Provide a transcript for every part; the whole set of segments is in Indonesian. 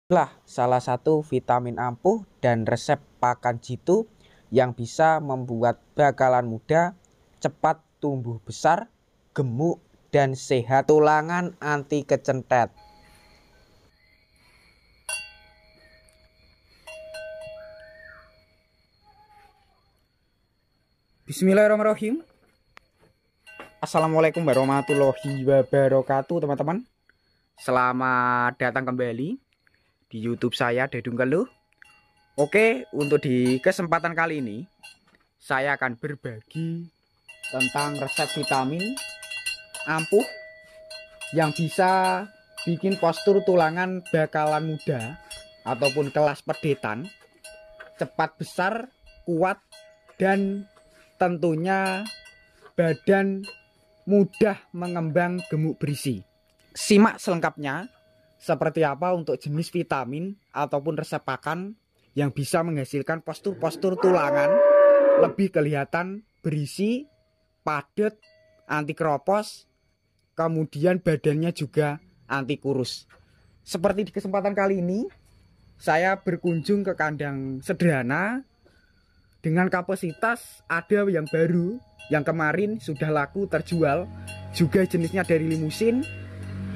Inilah salah satu vitamin ampuh dan resep pakan jitu yang bisa membuat bakalan muda cepat tumbuh besar, gemuk, dan sehat. Tulangan anti kecentet. Bismillahirrahmanirrahim. Assalamualaikum warahmatullahi wabarakatuh, teman-teman. Selamat datang kembali di YouTube saya, Dedung Keluh. Oke, untuk di kesempatan kali ini saya akan berbagi tentang resep vitamin ampuh yang bisa bikin postur tulangan bakalan muda ataupun kelas pedetan cepat besar, kuat, dan tentunya badan mudah mengembang, gemuk, berisi. Simak selengkapnya seperti apa untuk jenis vitamin ataupun resep pakan yang bisa menghasilkan postur-postur tulangan lebih kelihatan berisi, padat, anti keropos, kemudian badannya juga anti kurus. Seperti di kesempatan kali ini, saya berkunjung ke kandang sederhana dengan kapasitas ada yang baru, yang kemarin sudah laku terjual, juga jenisnya dari limusin.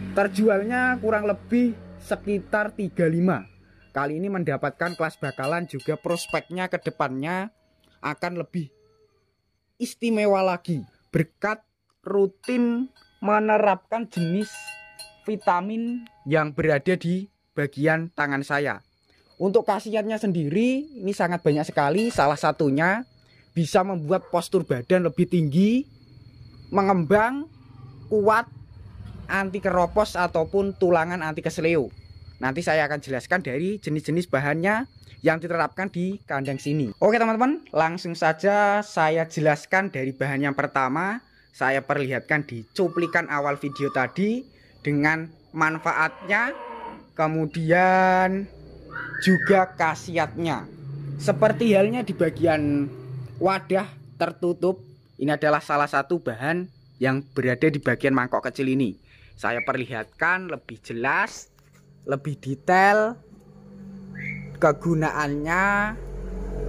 Terjualnya kurang lebih sekitar 35. Kali ini mendapatkan kelas bakalan, juga prospeknya ke depannya akan lebih istimewa lagi berkat rutin menerapkan jenis vitamin yang berada di bagian tangan saya. Untuk khasiatnya sendiri ini sangat banyak sekali. Salah satunya bisa membuat postur badan lebih tinggi, mengembang, kuat, anti keropos ataupun tulangan anti kesleo. Nanti saya akan jelaskan dari jenis-jenis bahannya yang diterapkan di kandang sini. Oke teman-teman, langsung saja saya jelaskan dari bahan yang pertama. Saya perlihatkan di cuplikan awal video tadi dengan manfaatnya, kemudian juga khasiatnya. Seperti halnya di bagian wadah tertutup, ini adalah salah satu bahan yang berada di bagian mangkok kecil ini. Saya perlihatkan lebih jelas, lebih detail kegunaannya,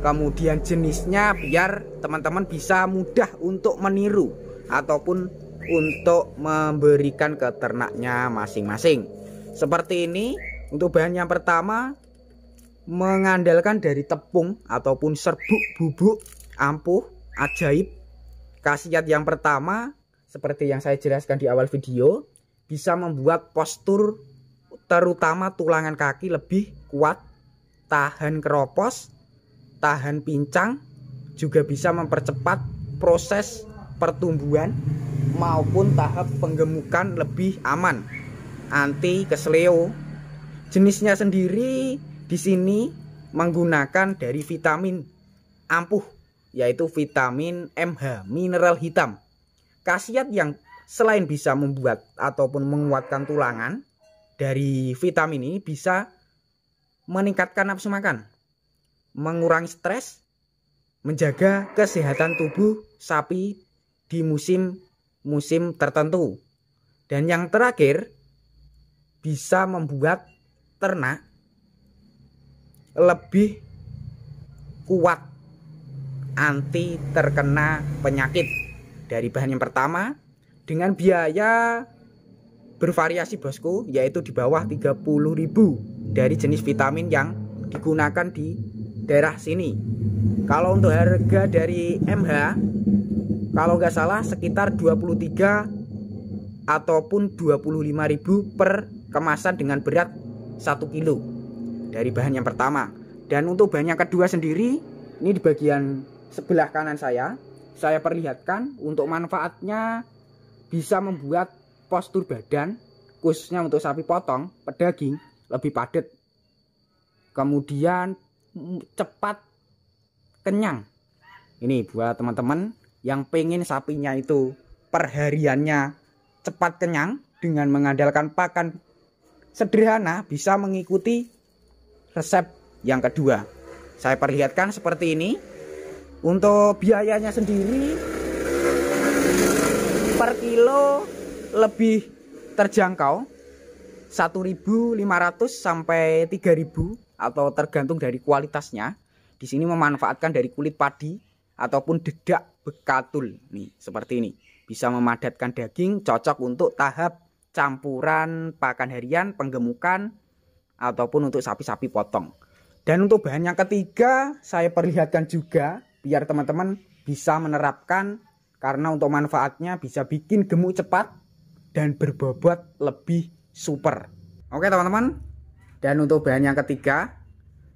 kemudian jenisnya, biar teman-teman bisa mudah untuk meniru ataupun untuk memberikan ke ternaknya masing-masing. Seperti ini. Untuk bahan yang pertama mengandalkan dari tepung ataupun serbuk bubuk ampuh ajaib. Khasiat yang pertama seperti yang saya jelaskan di awal video, bisa membuat postur terutama tulangan kaki lebih kuat, tahan keropos, tahan pincang, juga bisa mempercepat proses pertumbuhan maupun tahap penggemukan lebih aman, anti kesleo. Jenisnya sendiri di sini menggunakan dari vitamin ampuh, yaitu vitamin MH, mineral hitam. Khasiat yang selain bisa membuat ataupun menguatkan tulangan, dari vitamin ini bisa meningkatkan nafsu makan, mengurangi stres, menjaga kesehatan tubuh sapi di musim tertentu. Dan yang terakhir, bisa membuat ternak lebih kuat, anti terkena penyakit. Dari bahan yang pertama dengan biaya bervariasi bosku, yaitu di bawah 30.000 dari jenis vitamin yang digunakan di daerah sini. Kalau untuk harga dari MH, kalau nggak salah sekitar 23 ataupun 25.000 per kemasan dengan berat 1 kilo dari bahan yang pertama. Dan untuk bahan yang kedua sendiri, ini di bagian sebelah kanan saya perlihatkan untuk manfaatnya bisa membuat postur badan khususnya untuk sapi potong pedaging lebih padat, kemudian cepat kenyang. Ini buat teman-teman yang pengen sapinya itu perhariannya cepat kenyang dengan mengandalkan pakan sederhana, bisa mengikuti resep yang kedua. Saya perlihatkan seperti ini. Untuk biayanya sendiri per kilo lebih terjangkau 1.500 sampai 3.000 atau tergantung dari kualitasnya. Di sini memanfaatkan dari kulit padi ataupun dedak bekatul nih, seperti ini. Bisa memadatkan daging, cocok untuk tahap campuran pakan harian, penggemukan ataupun untuk sapi-sapi potong. Dan untuk bahan yang ketiga saya perlihatkan juga biar teman-teman bisa menerapkan, karena untuk manfaatnya bisa bikin gemuk cepat dan berbobot lebih super. Oke teman-teman, dan untuk bahan yang ketiga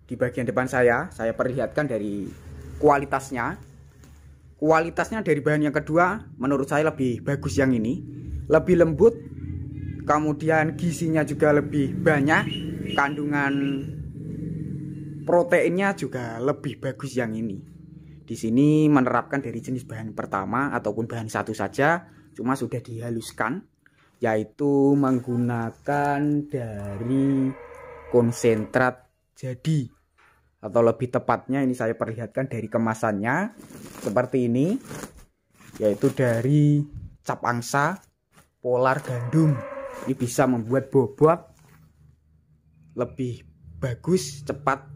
di bagian depan saya perlihatkan dari kualitasnya. Kualitasnya dari bahan yang kedua menurut saya lebih bagus yang ini, lebih lembut, kemudian gizinya juga lebih banyak, kandungan proteinnya juga lebih bagus yang ini. Di sini menerapkan dari jenis bahan pertama ataupun bahan satu saja, cuma sudah dihaluskan, yaitu menggunakan dari konsentrat jadi, atau lebih tepatnya ini saya perlihatkan dari kemasannya seperti ini, yaitu dari cap angsa polar gandum. Ini bisa membuat bobot lebih bagus, cepat,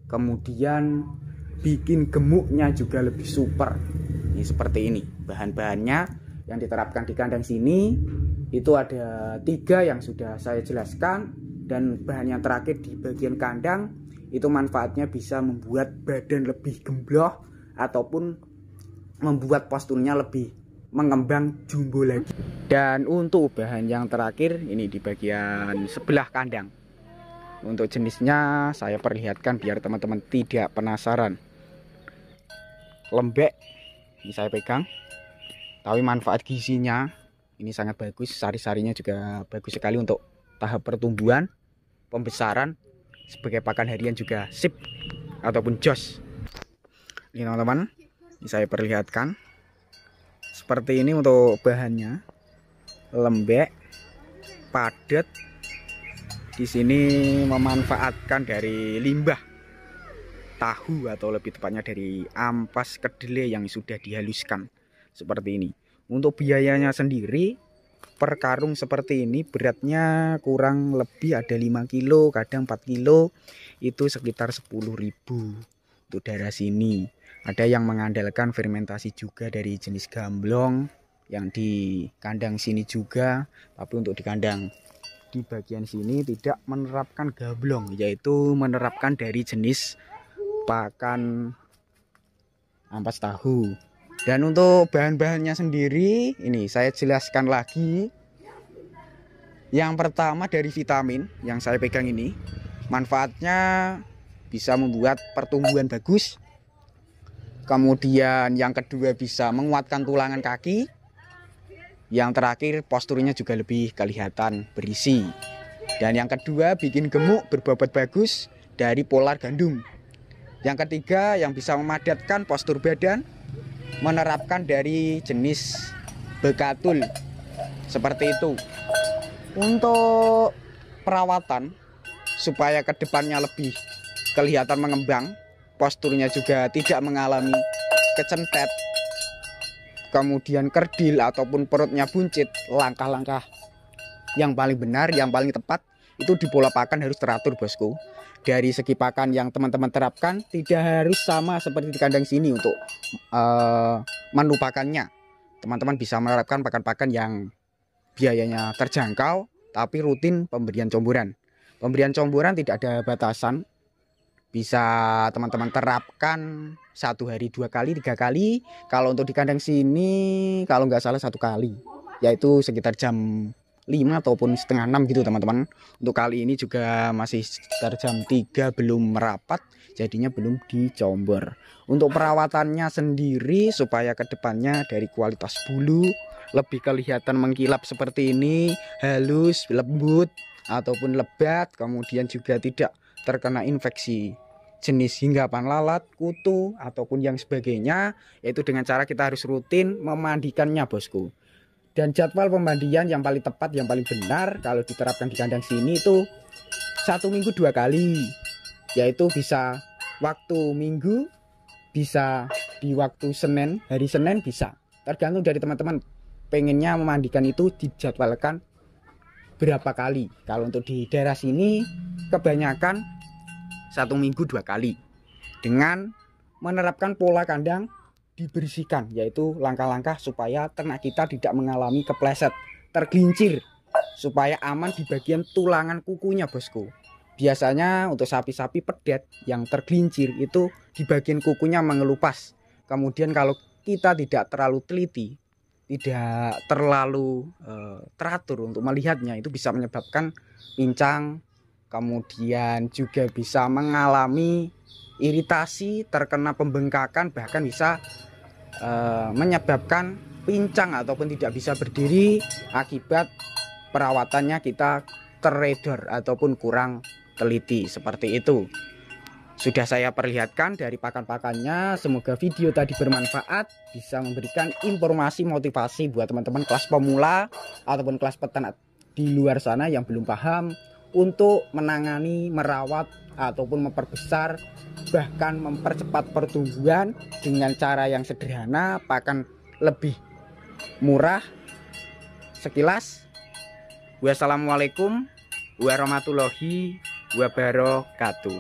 kemudian bikin gemuknya juga lebih super. Ini seperti ini bahan-bahannya yang diterapkan di kandang sini. Itu ada 3 yang sudah saya jelaskan, dan bahan yang terakhir di bagian kandang itu manfaatnya bisa membuat badan lebih gembloh ataupun membuat posturnya lebih mengembang jumbo lagi. Dan untuk bahan yang terakhir ini di bagian sebelah kandang, untuk jenisnya saya perlihatkan biar teman-teman tidak penasaran. Lembek, ini saya pegang, tapi manfaat gizinya ini sangat bagus. Sari-sarinya juga bagus sekali untuk tahap pertumbuhan, pembesaran, sebagai pakan harian juga sip ataupun jos. Ini teman-teman, ini saya perlihatkan seperti ini untuk bahannya, lembek, padat. Di sini memanfaatkan dari limbah tahu atau lebih tepatnya dari ampas kedelai yang sudah dihaluskan seperti ini. Untuk biayanya sendiri per karung seperti ini beratnya kurang lebih ada 5 kilo, kadang 4 kilo, itu sekitar 10.000 untuk daerah sini. Ada yang mengandalkan fermentasi juga dari jenis gamblong yang di kandang sini juga, tapi untuk di kandang di bagian sini tidak menerapkan gamblong, yaitu menerapkan dari jenis pakan ampas tahu. Dan untuk bahan-bahannya sendiri ini saya jelaskan lagi. Yang pertama dari vitamin yang saya pegang ini, manfaatnya bisa membuat pertumbuhan bagus. Kemudian yang kedua bisa menguatkan tulangan kaki. Yang terakhir posturnya juga lebih kelihatan berisi. Dan yang kedua bikin gemuk berbobot bagus dari polar gandum. Yang ketiga yang bisa memadatkan postur badan, menerapkan dari jenis bekatul seperti itu. Untuk perawatan supaya kedepannya lebih kelihatan mengembang, posturnya juga tidak mengalami kecentet, kemudian kerdil ataupun perutnya buncit. Langkah-langkah yang paling benar, yang paling tepat itu di pola pakan harus teratur bosku. Dari segi pakan yang teman-teman terapkan tidak harus sama seperti di kandang sini. Untuk menu pakannya teman-teman bisa menerapkan pakan-pakan yang biayanya terjangkau, tapi rutin pemberian comburan. Pemberian comburan tidak ada batasan, bisa teman-teman terapkan 1 hari 2 kali 3 kali. Kalau untuk di kandang sini kalau nggak salah 1 kali, yaitu sekitar jam 5 ataupun setengah 6 gitu teman-teman. Untuk kali ini juga masih sekitar jam 3 belum merapat, jadinya belum dicombor. Untuk perawatannya sendiri supaya kedepannya dari kualitas bulu lebih kelihatan mengkilap seperti ini, halus, lembut ataupun lebat, kemudian juga tidak terkena infeksi jenis hinggapan lalat, kutu ataupun yang sebagainya, yaitu dengan cara kita harus rutin memandikannya bosku. Dan jadwal pemandian yang paling tepat, yang paling benar kalau diterapkan di kandang sini itu 1 minggu 2 kali, yaitu bisa waktu Minggu, bisa di waktu Senin, hari Senin bisa, tergantung dari teman-teman pengennya memandikan itu dijadwalkan berapa kali. Kalau untuk di daerah sini kebanyakan 1 minggu 2 kali, dengan menerapkan pola kandang dibersihkan, yaitu langkah-langkah supaya ternak kita tidak mengalami kepleset, tergelincir, supaya aman di bagian tulangan kukunya, bosku. Biasanya untuk sapi-sapi pedet yang tergelincir itu di bagian kukunya mengelupas. Kemudian kalau kita tidak terlalu teliti, tidak terlalu teratur untuk melihatnya, itu bisa menyebabkan pincang, kemudian juga bisa mengalami iritasi, terkena pembengkakan, bahkan bisa menyebabkan pincang ataupun tidak bisa berdiri akibat perawatannya kita teredor ataupun kurang teliti, seperti itu. Sudah saya perlihatkan dari pakan-pakannya. Semoga video tadi bermanfaat, bisa memberikan informasi motivasi buat teman-teman kelas pemula ataupun kelas peternak di luar sana yang belum paham untuk menangani, merawat ataupun memperbesar, bahkan mempercepat pertumbuhan dengan cara yang sederhana, pakan lebih murah. Sekilas, wassalamualaikum warahmatullahi wabarakatuh.